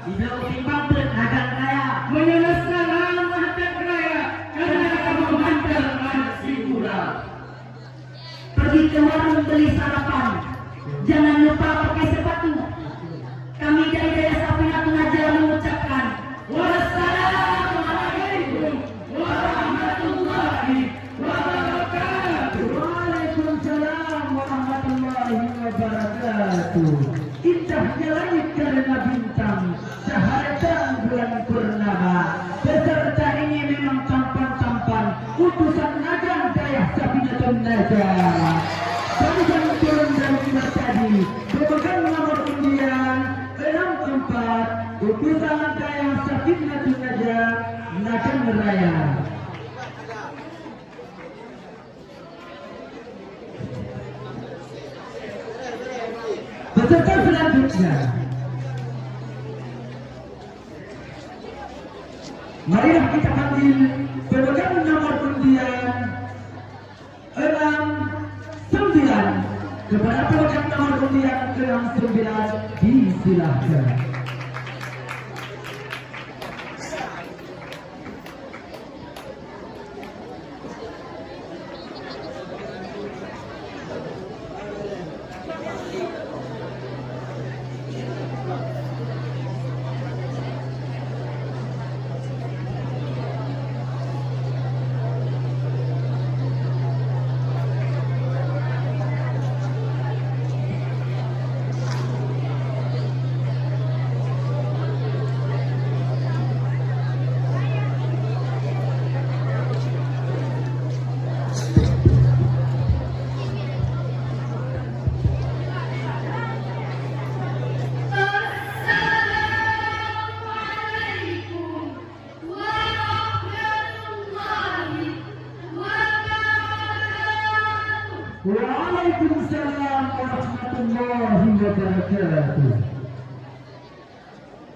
Tidak utimbang agar raya menyelesaikan makan raya karena kamu mantel si muda. pergi ke warung beli sarapan. Jangan lupa pakai sepatu. Kami dari Daya Sapina Pengajar mengucapkan wassalamualaikum warahmatullahi wabarakatuh. Waalaikumsalam warahmatullahi wabarakatuh. Indahnya langit karena bintang, cahaya bulan purnama. Peserta ini memang tampan-tampan, utusan Agan Daya Sapinatun Najah. Kami jangan turun dari kita tadi, pemegang nomor undian 64, utusan Daya Sapinatun Najah, Nagan Raya. Peserta selanjutnya, marilah kita panggil pemegang nomor undian 69. Kepada pemegang nomor undian 69 disilahkan. Waalaikumsalam warahmatullahi wabarakatuh.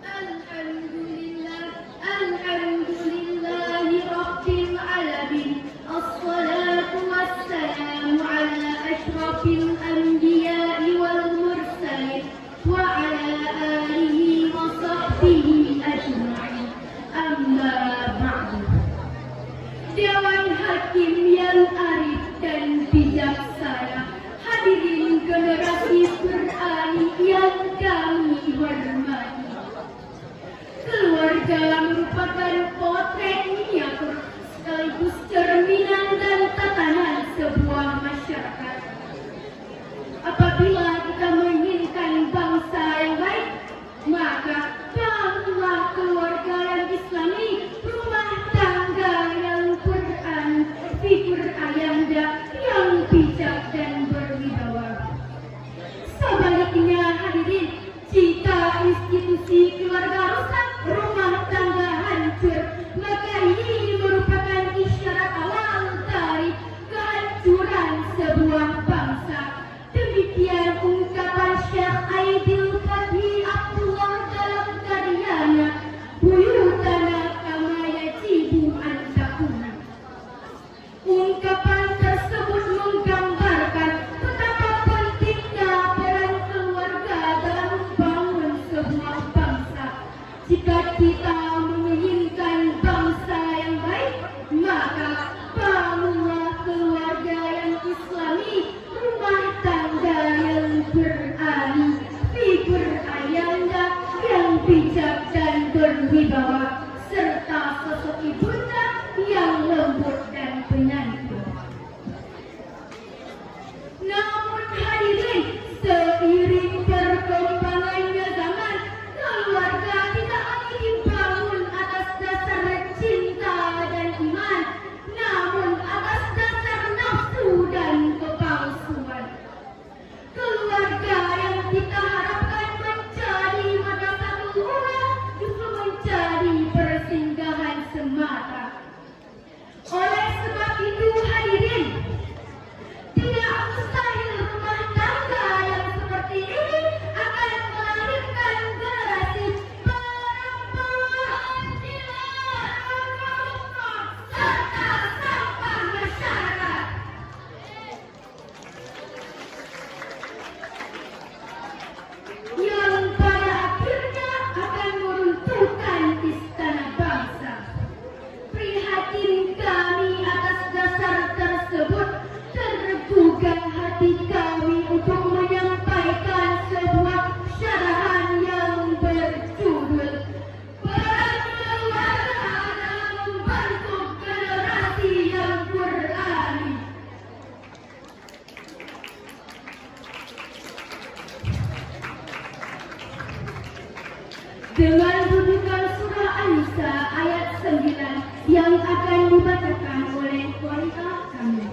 Alhamdulillahi Rabbil Alamin. Assalatu wassalamu ala ashrafil anbiya'i wal mursalin wa ala alihi wa sahbihi ajma'in. Amma ba'du. Dewan Hakim yang arif dan bijaksana, hadirin generasi Quran yang kami hormati. Keluarga merupakan potret miniatur sekaligus cerminan dan tatanan sebuah masyarakat. Apabila kita menginginkan bangsa yang baik, maka bangunlah keluarga yang Islami, rumah tangga yang Quran, figur ayanda yang bijak dan berwibawa. Sebaliknya hadirin, jika institusi keluarga rusak, rumah tangga hancur, maka ini merupakan isyarat awal dari kehancuran sebuah bangsa. Demikian ungkapan Syekh Aidil Fadhi Abdullah dalam karyanya Buyutana Kama Yajibu an Takuna. Ungkapan tersebut menggambarkan betapa pentingnya peran keluarga dalam membangun sebuah bangsa. Jika kita menginginkan bangsa yang baik, maka bangunlah keluarga yang Islami, rumah tangga yang berani, figur ayanda yang bijak dan berwibawa, serta sosok ibunda yang lembut dan penyantun. Namun hadirin, seiring perkembangannya zaman, keluarga tidak lagi dibangun atas dasar cinta dan iman, namun atas dasar nafsu dan kepalsuan. Keluarga yang kita harapkan menjadi madrasatul ula justru menjadi dengan rujukan surah An-Nisa ayat 9 yang akan dibacakan oleh wanita kami.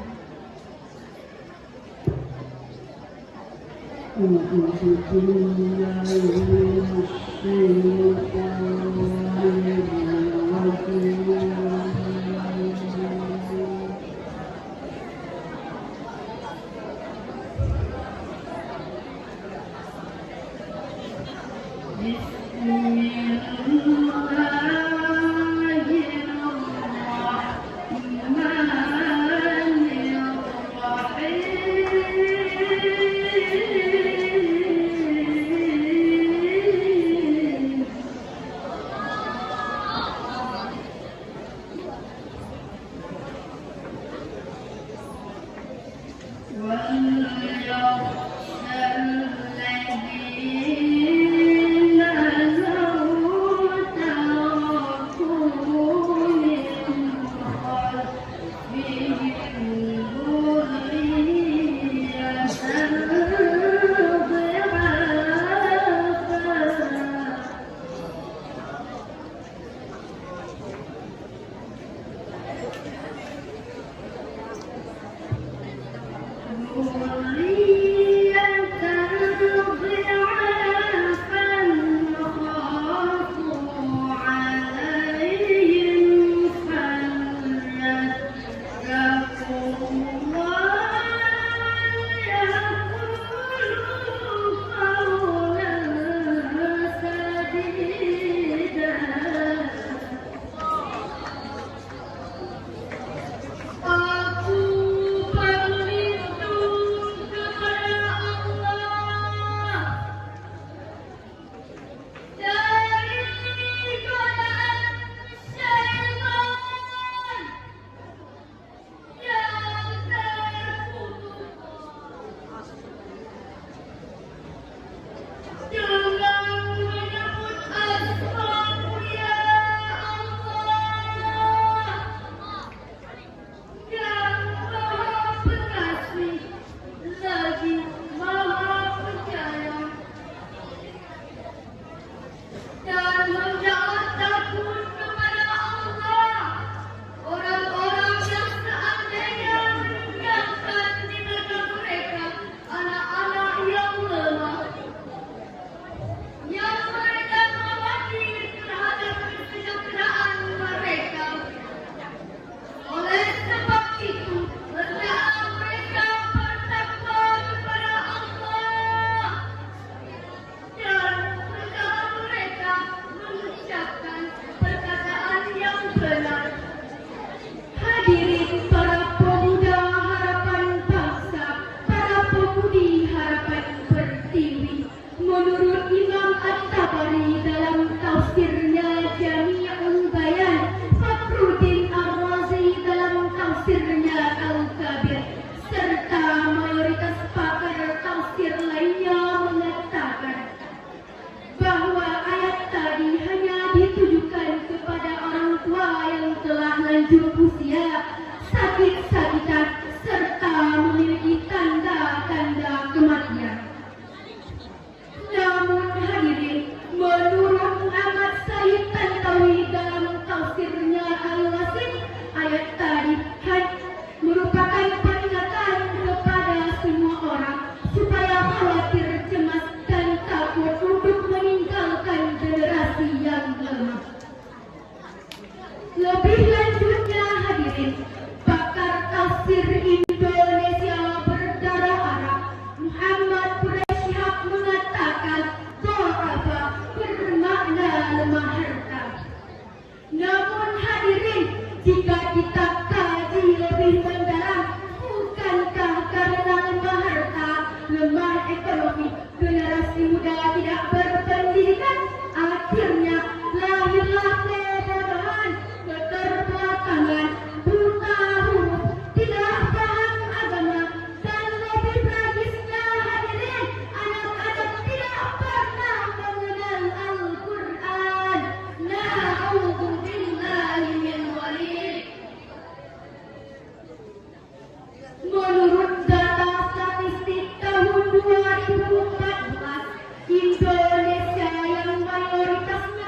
Indonesia yang mayoritas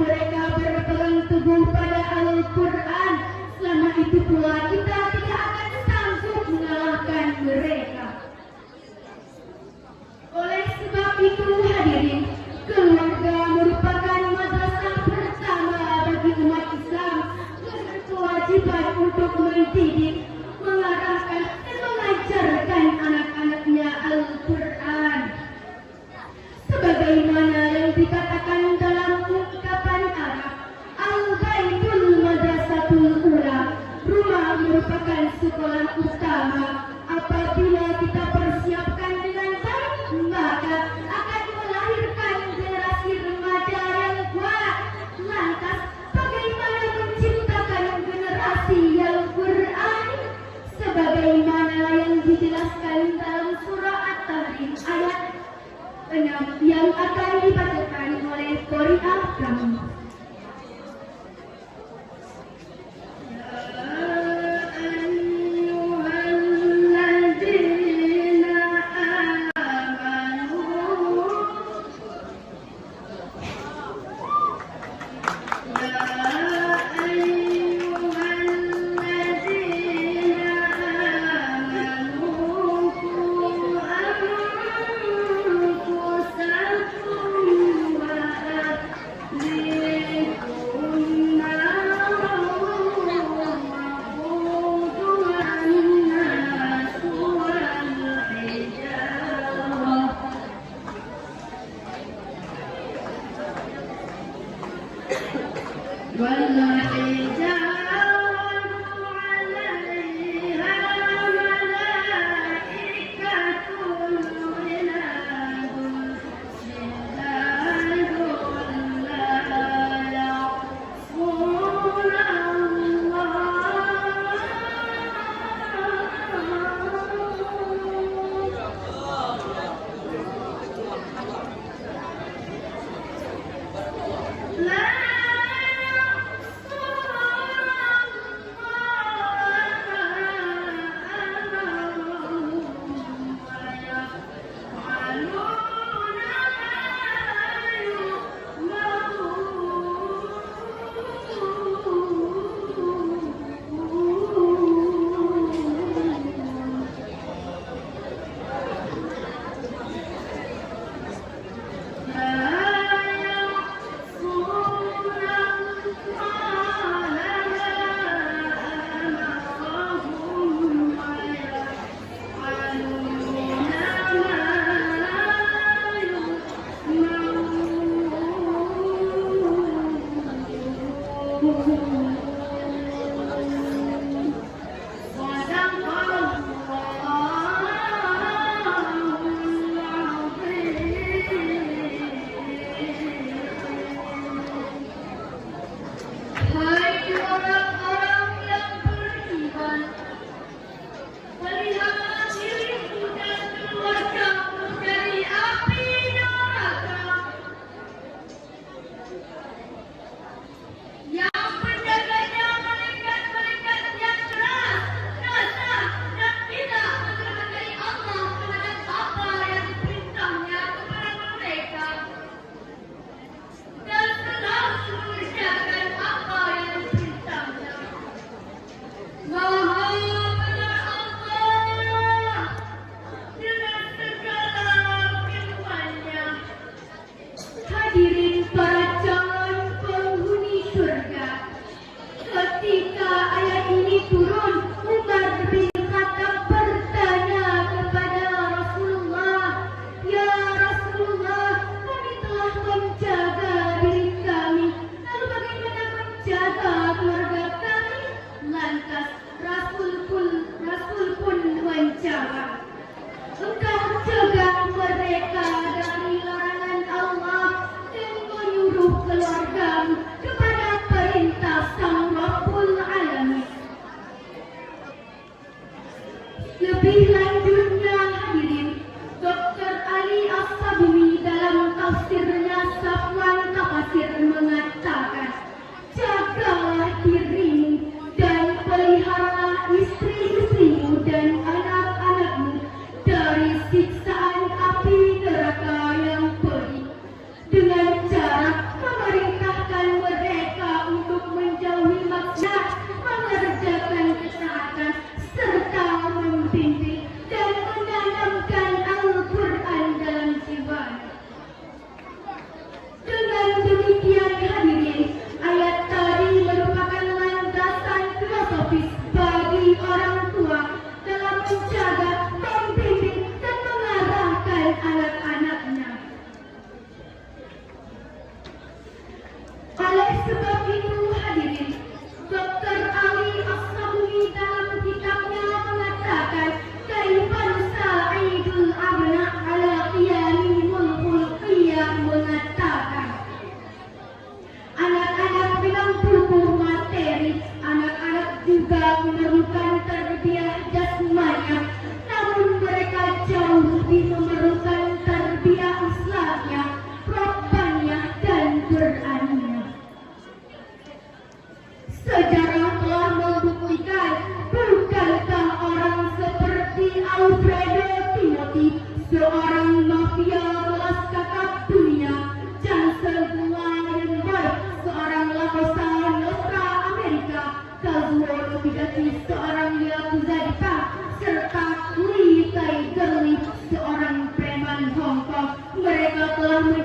mereka berpegang teguh pada Al-Quran. Selama itu pula kita tidak akan sanggup mengalahkan mereka. Oleh sebab itu hadirin, keluarga merupakan madrasah pertama bagi umat Islam yang berkewajiban untuk mendidik, mengarahkan dan mengajarkan anak-anaknya Al-Quran. Sebagaimana yang dikatakan dalam ungkapan Arab, Al-Baitul Madrasatul Ula, rumah merupakan sekolah utama. Apabila kita persiapkan dengan baik, maka akan melahirkan generasi remaja yang kuat. Lantas, bagaimana menciptakan generasi yang berani? Sebagaimana yang dijelaskan dalam surah At-Tahrim ayat 6 yang akan dibacakan oleh Qori'ah kami.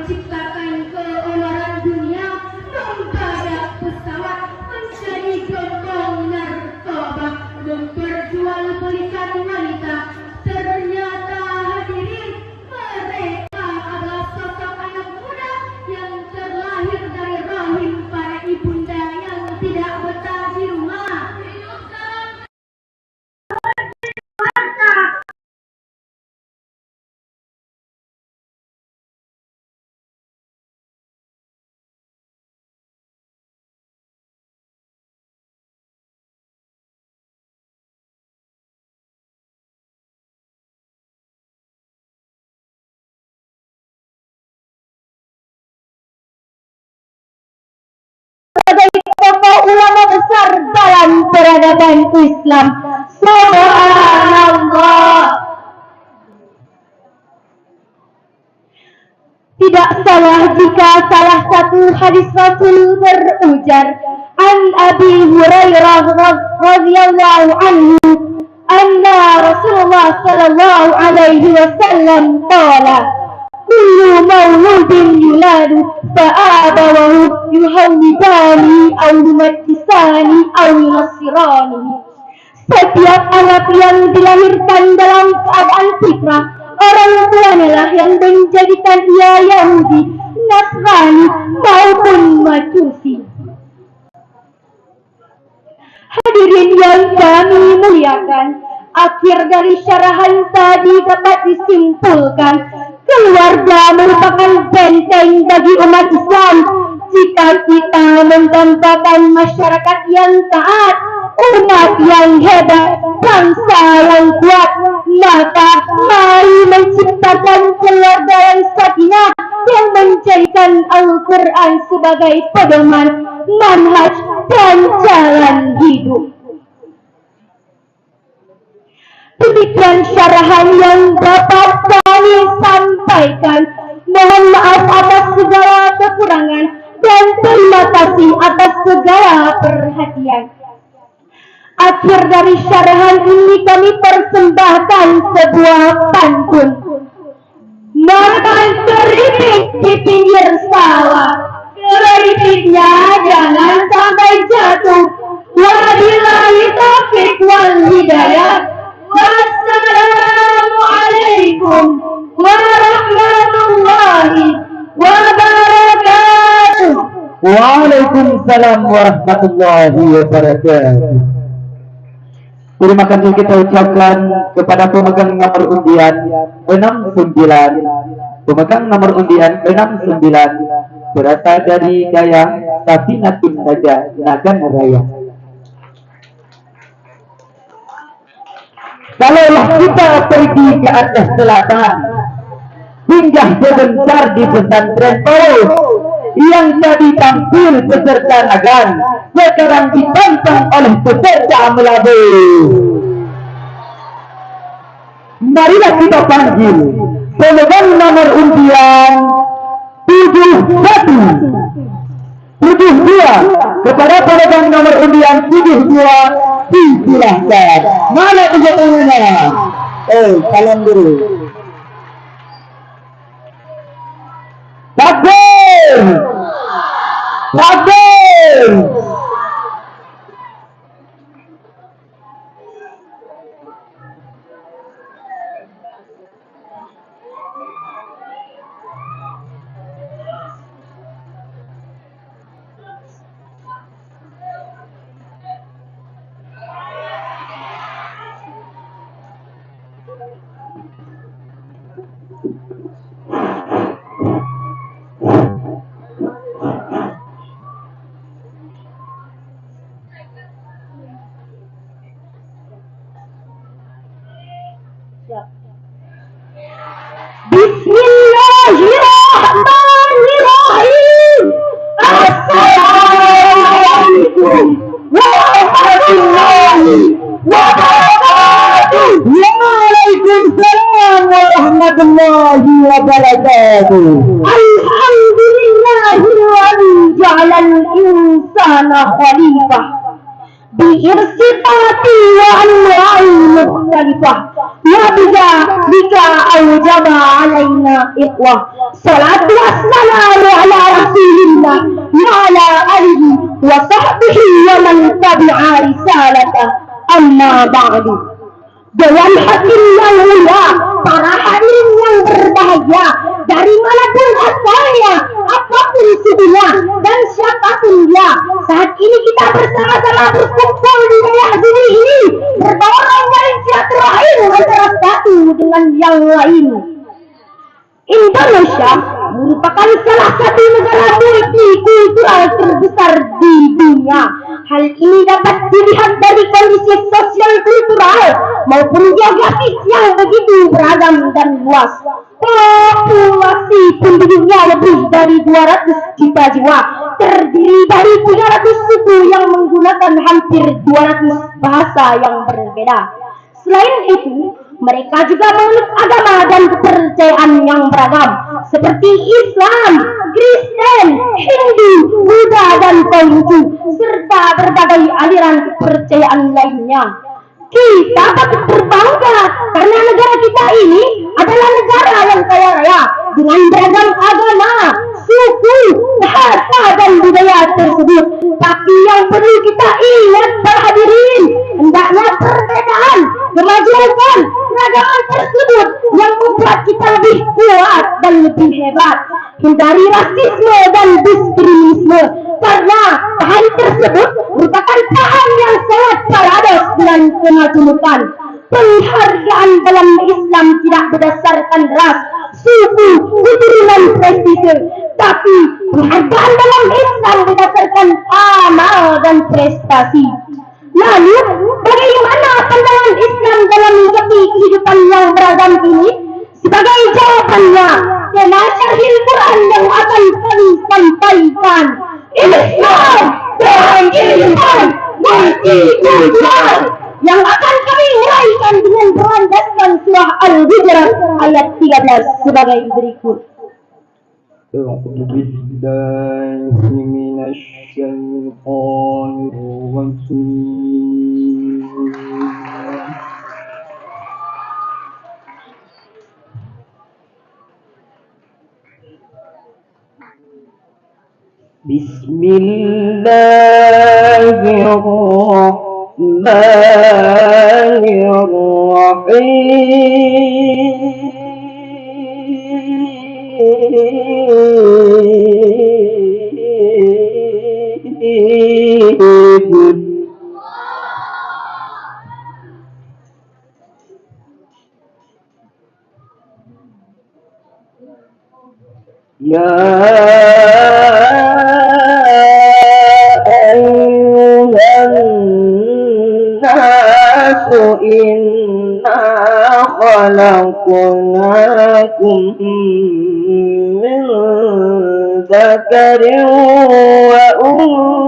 menciptakan keonaran dunia, membadak pesawat, menjadi gerbong narkoba, memperjualbelikan wanita. Ternyata hadirin, mereka adalah sosok anak muda yang terlahir dari rahim para ibunda yang tidak betah di rumah. Tokoh ulama besar dalam peradaban Islam. Subhanallah. Tidak salah jika salah satu hadis Rasul berujar, an Abi Hurairah radhiyallahu anhu anna Rasulullah sallallahu alaihi wasallam qala kullu mauludin yuladu fa'abawahu yuhawidani aw yumajjisani aw yunasirani. Setiap anak yang dilahirkan dalam keadaan fitrah, orang tuanya lah yang menjadikan ia Yahudi, Nasrani maupun Majusi. Hadirin yang kami muliakan, akhir dari syarahan tadi dapat disimpulkan, keluarga merupakan benteng bagi umat Islam. Jika kita mendambakan masyarakat yang taat, umat yang hebat, bangsa yang kuat, maka mari menciptakan keluarga yang sakinah, yang menjadikan Al-Quran sebagai pedoman, manhaj, dan jalan hidup. Demikian syarahan yang dapat kami sampaikan. Mohon maaf atas segala kekurangan dan terima kasih atas segala perhatian. Akhir dari syarahan ini kami persembahkan sebuah pantun. Makan keripik di pinggir sawah, keripiknya jangan sampai jatuh. Wabillahi taufiq wal hidayah. Wassalamualaikum warahmatullahi wabarakatuh. Waalaikumsalam warahmatullahi wabarakatuh. Terima kasih kita ucapkan kepada pemegang nomor undian 69. Pemegang nomor undian 69 berasal dari Dayang Safinatun Raja Nagan Raya. Kalaulah kita pergi ke atas selatan, singgah sebentar di pesantren Paus yang tadi tampil peserta Nagan, sekarang ditantang oleh peserta Melabu. Marilah kita panggil pemegang nomor undian 72 kepada pemegang nomor undian 72 disilahkan. Mana kejatannya? Salam dulu. Takbir! Takbir! Bismillahirrahmanirrahim. Assalamualaikum warahmatullahi wabarakatuh. Waalaikumsalam warahmatullahi wabarakatuh. Alhamdulillahilladzi ja'alal insana khalifah biirsifati wa anwa'il mukhtalifah وبذلك أوجب علينا إخوة صلاة والسلام على رسول الله وعلى آله وصحبه ومن تبع رسالته. Amma ba'du. Dewan hakim yang mulia, para hadirin yang berbahagia, dari manapun asalnya, apapun sukunya, dan siapapun dia, saat ini kita bersama-sama berkumpul di wilayah bumi ini, berbaur dari silaturahim antara satu dengan yang lain. Indonesia merupakan salah satu negara multikultural terbesar di dunia. Hal ini dapat dilihat dari kondisi sosial kultural maupun geografis yang begitu beragam dan luas. Populasi penduduknya lebih dari 200 juta jiwa, terdiri dari 300 suku yang menggunakan hampir 200 bahasa yang berbeda. Selain itu, mereka juga menganut agama dan kepercayaan yang beragam, seperti Islam, Kristen, Hindu, Buddha, dan Konghucu, serta berbagai aliran kepercayaan lainnya. Kita patut berbangga karena negara kita ini adalah negara yang kaya raya dengan beragam agama, suku, bahasa, dan budaya tersebut. Tapi yang perlu kita ingat para hadirin, hendaknya perbedaan, kemajuan, keragaman tersebut yang membuat kita lebih kuat dan lebih hebat. Hindari rasisme dan diskriminisme, karena hal tersebut merupakan paham yang sangat paradoks dengan kemajemukan. Penghargaan dalam Islam tidak berdasarkan ras, suku, keturunan, prestise, tapi penghargaan dalam Islam berdasarkan amal dan prestasi. Lalu, bagaimana pandangan Islam dalam menyikapi kehidupan yang beragam ini? Sebagai jawabannya, tema syarhil Quran yang akan kami sampaikan. Islam dan Islam multikultural, yang akan kami uraikan dengan berlandaskan surah Al-Hujurat ayat 13 sebagai berikut. أعوذ بالله من الشيطان الرجيم بسم الله الرحمن الرحيم يا أيها الناس إنا خلقناكم من ذكر وأنثى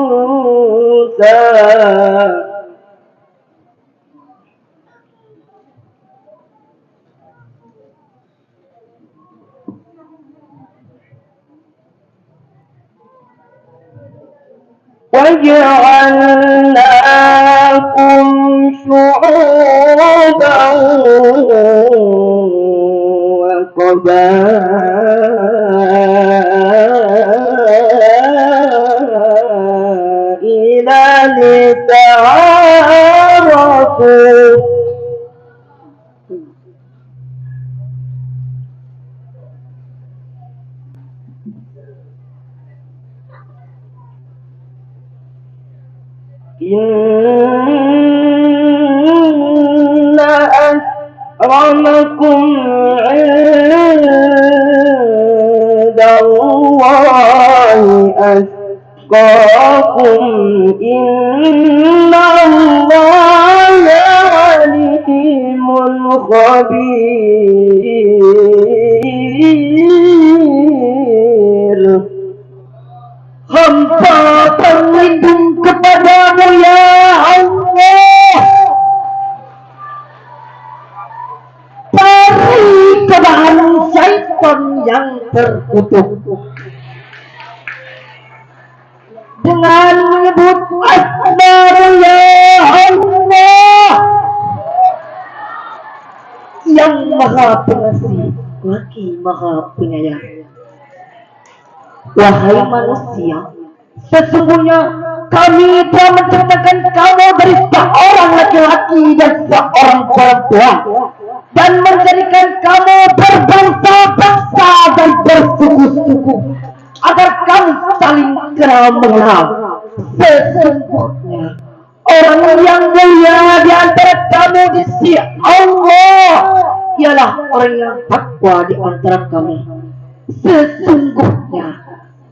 وجعلناكم شعوبا وقبائل لتعارفوا إن أكرمكم عند الله أتقاكم إن الله عليم خبير. Hamba berlindung kepadamu ya Allah dari cobaan syaitan yang terkutuk, dengan menyebut asma-Mu ya Allah. Maha Pengasih lagi Maha Penyayang. Wahai manusia, sesungguhnya kami telah menciptakan kamu dari seorang laki-laki dan seorang perempuan, dan menjadikan kamu berbangsa-bangsa dan bersuku-suku, agar kamu saling kenal mengenal. Sesungguhnya orang yang mulia di antara kamu di sisi Allah ialah orang yang takwa di antara kamu. Sesungguhnya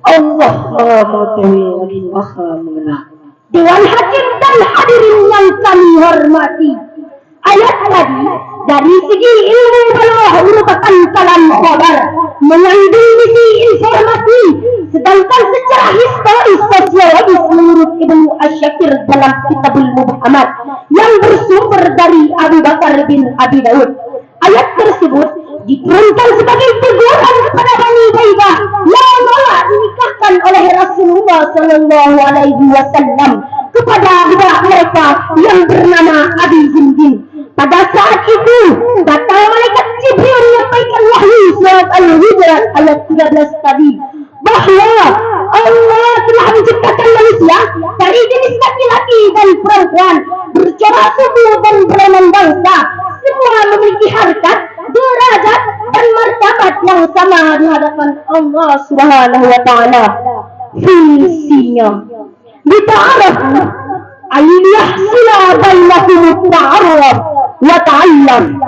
Allah Maha Mengetahui lagi Maha Mengenal. Dewan Hakim dan hadirin yang kami hormati, ayat tadi dari segi ilmu beliau merupakan kalam khabar, mengandung misi informasi, sedangkan secara historis sosiologis menurut Ibnu Asyakir dalam Kitabul Mubhamat yang bersumber dari Abu Bakar bin Abi Daud, ayat tersebut diturunkan sebagai teguran kepada Bani Baibah yang menolak dinikahkan oleh Rasulullah Sallallahu Alaihi Wasallam kepada budak mereka yang bernama Abi Zinjin. Pada saat itu datang malaikat Jibril menyampaikan wahyu surat Al-Hujurat ayat 13 tadi, bahwa Allah telah menciptakan manusia dari jenis laki-laki dan perempuan, bercorak suku dan berlainan bangsa. Semua memiliki harkat, derajat dan martabat yang sama di hadapan Allah Subhanahu wa taala. Fungsinya bita'arafu ayyahsila bainahum ta'aruf wa ta'allam,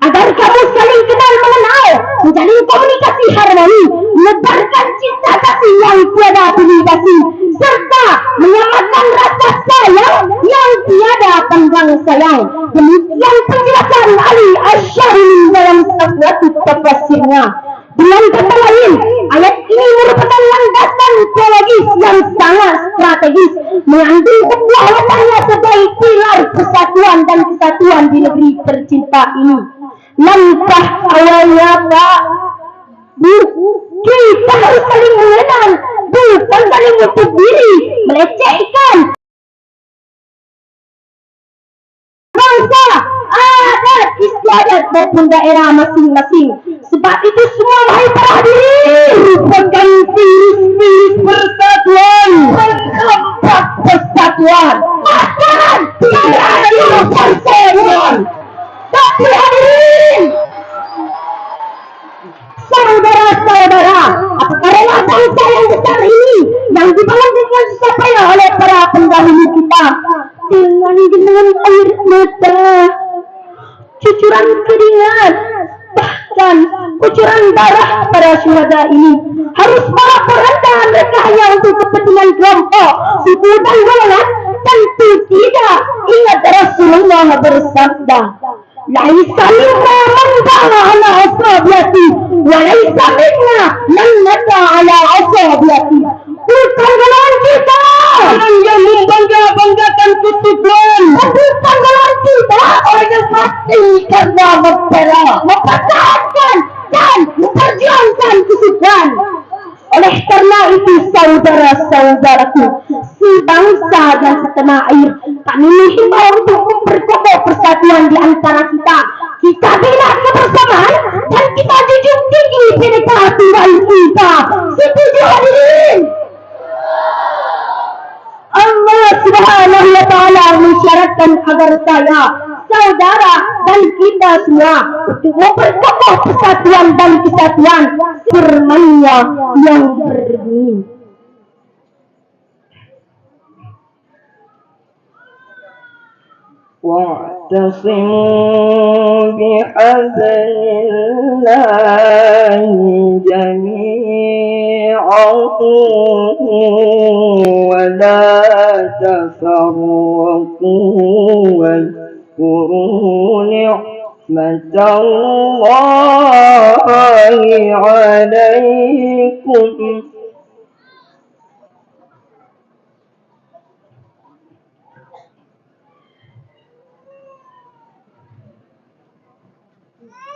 agar kamu saling kenal mengenal, menjalin komunikasi harmoni, menebarkan cinta kasih yang tiada pilih kasih, serta menyamakan rasa sayang yang tiada pandang sayang. Demikian penjelasan Ali Asy-Syarili dalam satu tafsirnya. Dengan kata lain, ayat ini merupakan landasan teologis yang sangat strategis, mengandung kekuatannya sebagai pilar persatuan dan kesatuan di negeri tercinta ini. Langkah awalnya, Pak, kita harus saling mengenal, bukan saling menutup diri, melecehkan bangsa, adat, istiadat maupun daerah masing-masing. Sebab itu semua, wahai para hadirin, merupakan virus persatuan, menghambat persatuan, bahkan tiada perseteruan. Tapi hadirin, saudara-saudara, apakah rela bangsa yang besar ini yang dibangun dengan susah payah oleh para pendahulu kita dengan air mata, cucuran keringat, bahkan kucuran darah para syuhada ini? Harus para peranda mereka hanya untuk kepentingan kelompok, suku dan golongan? Tentu tidak. Ingat Rasulullah bersabda, laisa minna man ba'a ala asabiyati wa laisa minna man nada ala asabiyati. Bukan golongan kita yang membangga-banggakan kutukan, bukan golongan kita orang yang mati karena mempertahankan dan memperjuangkan kesukaan. Oleh karena itu, saudara-saudaraku, sebangsa dan setanah air, kami menghimbau untuk memperkokoh persatuan di antara kita. Kita bina kebersamaan dan kita junjung tinggi Bhinneka Tunggal Ika. Setuju hadirin? Allah Subhanahu wa taala mensyaratkan agar saya, saudara dan kita semua untuk memperkokoh persatuan dan kesatuan. Firman-Nya yang berbunyi, wa'tasimu bihablillahi jami'an wa la tafarraqu واذكروا نعمة الله عليكم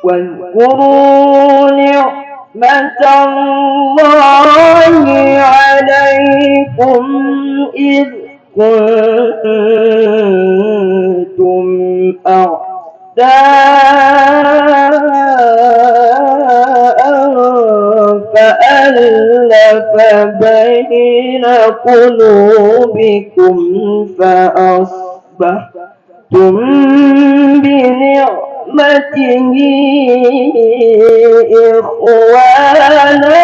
واذكروا نعمة الله عليكم إذ كنتم أعداء بين قلوبكم فأصبحتم بنعمته إخوانا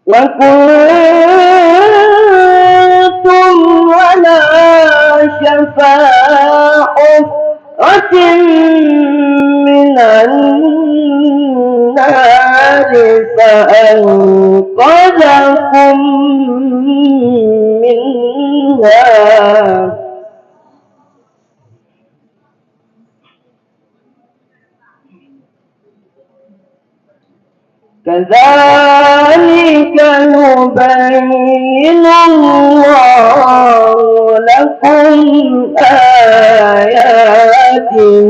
وكنتم على شفا حفرة من النار فأنقذكم منها كذلك يبين الله لكم آياته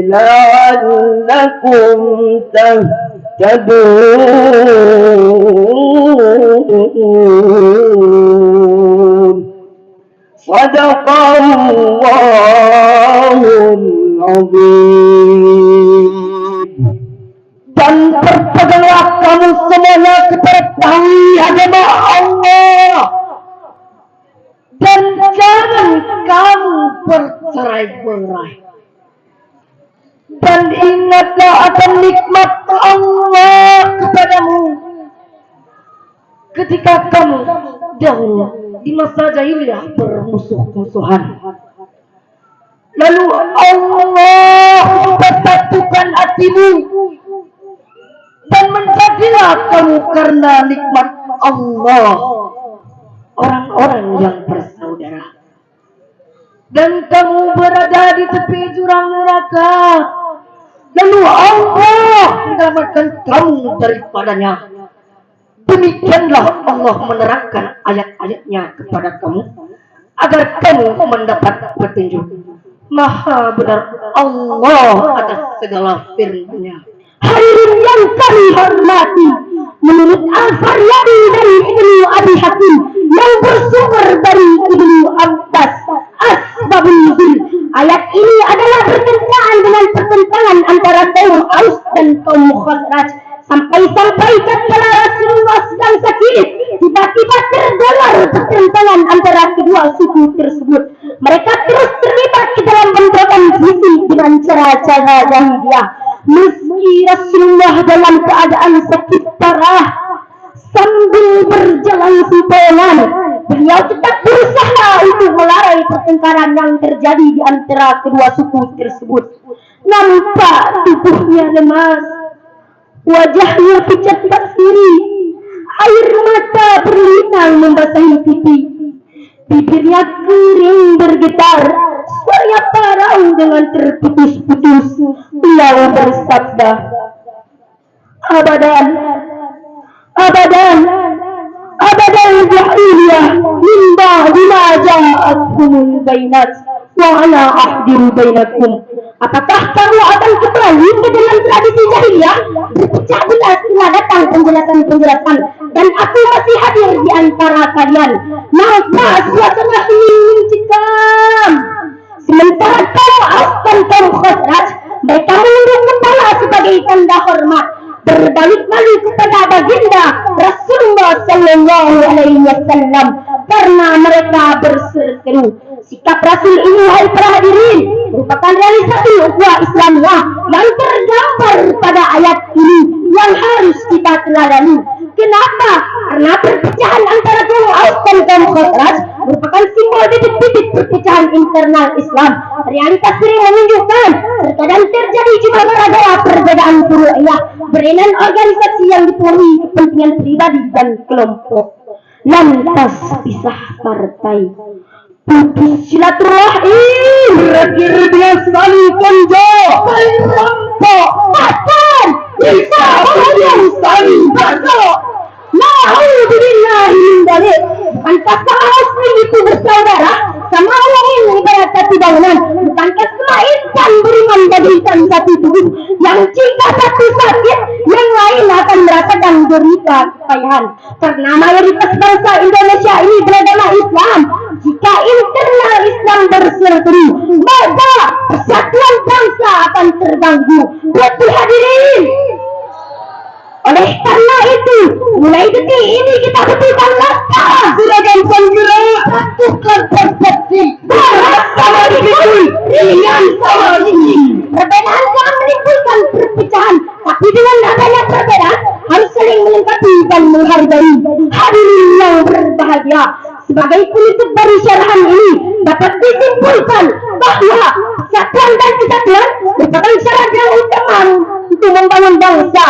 لعلكم تهتدون صدق الله العظيم. Dan berpeganglah kamu semuanya kepada tali agama Allah, dan jangan kamu bercerai-berai, dan ingatlah akan nikmat Allah kepadamu ketika kamu dahulu di masa jahiliyah bermusuh-musuhan, lalu Allah mempersatukan hatimu dan menjadilah kamu karena nikmat Allah orang-orang yang bersaudara, dan kamu berada di tepi jurang neraka, lalu Allah menyelamatkan kamu daripadanya. Demikianlah Allah menerangkan ayat-ayatnya kepada kamu agar kamu mendapat petunjuk. Maha benar Allah atas segala firman-Nya. Hadirin yang kami hormati, menurut Al-Faryadi dari Ibnu Abi Hatim yang bersumber dari Ibnu Abbas, Asbabun Nuzul, ayat ini adalah berkenaan dengan pertentangan antara kaum Aus dan kaum Khazraj. Sampai-sampai tatkala Rasulullah sedang sakit, tiba-tiba terdengar pertentangan antara kedua suku tersebut. Mereka terus terlibat ke dalam bentrokan fisik dengan cara-cara jahiliyah. Meski Rasulullah dalam keadaan sakit parah, sambil berjalan sempoyongan, beliau tetap berusaha untuk melarai pertengkaran yang terjadi di antara kedua suku tersebut. Nampak tubuhnya lemas, wajahnya pucat berseri, air mata berlinang membasahi pipi, bibirnya kering bergetar, suaranya parau dengan terputus-putus. Beliau bersabda, abadan jahiliyah mimba bima ja'akumul bainat wa ana ahdiru bainakum. Apakah kamu akan kembali ke dalam tradisi jahiliyah? Berpecah belah setelah datang penjelasan-penjelasan, dan aku masih hadir di antara kalian. Nampak suasana ini mencekam. Sementara kaum Aus dan kaum Khazraj, mereka menunduk kepala sebagai tanda hormat, berbalik malu kepada baginda Rasulullah Sallallahu Alaihi Wasallam karena mereka berseru. Sikap Rasul ini, hai para hadirin, merupakan realisasi ukhuwah Islamiyah yang tergambar pada ayat ini yang harus kita teladani. Kenapa? Karena perpecahan antara kaum Aus dan kaum Khazraj merupakan simbol titik-titik perpecahan internal Islam. Realitas sering menunjukkan terkadang terjadi juga gara-gara perbedaan furu'iyah, berlainan organisasi yang dipenuhi kepentingan pribadi dan kelompok. Lantas pisah partai, putus silaturahim, berakhir dengan saling konjok, saling rampok, bahkan bisa mengajar saling bagok. Na'udzubillahi min dzalik. Bukankah sama muslim itu bersaudara? Sama Allah ini ibarat satu bangunan. Bukankah semua insan beriman bagaikan satu tubuh, yang jika satu sakit, yang lain akan merasakan derita kepayahan. Karena mayoritas bangsa Indonesia ini beragama Islam. Jika internal Islam berseteru, maka persatuan bangsa akan terganggu. Waktu hadirin, oleh karena itu, mulai detik ini kita betulkan langkah. Silakan penggerak, tukar persepsi. Berat sama dipikul, ringan sama ini. Perbedaan jangan menimbulkan perpecahan, tapi dengan adanya perbedaan harus saling melengkapi dan menghargai. Hadirin yang berbahagia, sebagai penutup dari syarahan ini dapat disimpulkan bahwa persatuan dan kesatuan merupakan syarat yang utama untuk membangun bangsa.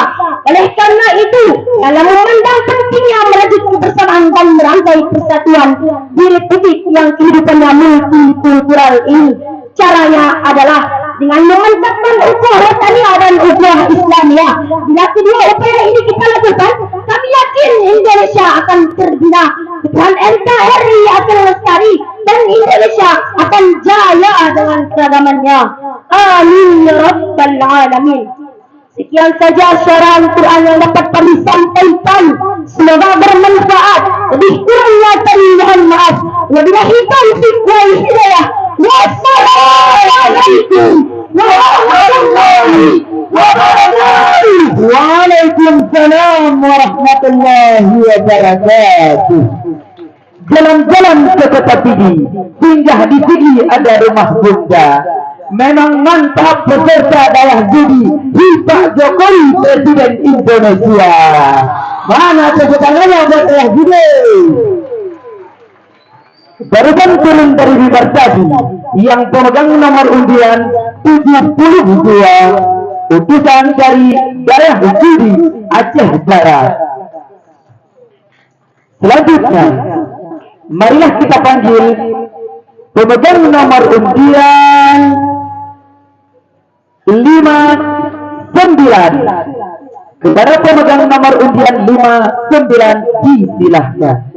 Oleh karena itu, dalam memandang pentingnya merajut kebersamaan dan merangkai persatuan di republik yang kehidupannya multikultural ini, caranya adalah dengan memantapkan ukhuwah Wataniyah dan ukhuwah Islamiyah. Bila kedua upaya ini kita lakukan, kami yakin Indonesia akan terbina, Tuhan NKRI akan lestari, dan Indonesia akan jaya dengan keragamannya. Amin ya rabbal alamin. Sekian saja syarahan Quran yang dapat kami sampaikan. Semoga bermanfaat. Lebih kurangnya kami mohon maaf. Wabillahi taufiq wal hidayah. Wassalamualaikum warahmatullahi wabarakatuh. Waalaikumsalam warahmatullahi wabarakatuh. Jalan-jalan ke Kota Pidi, singgah di Pidi ada rumah Bunda. Memang mantap beserta daerah judi Pak Jokowi Presiden Indonesia. Mana tepuk tangannya buat daerah judi? Barusan turun dari mimbar tadi, yang pemegang nomor undian 72 utusan dari daerah judi Aceh Barat. Selanjutnya, marilah kita panggil pemegang nomor undian 59. Kepada pemegang nomor undian 59 disilahkan.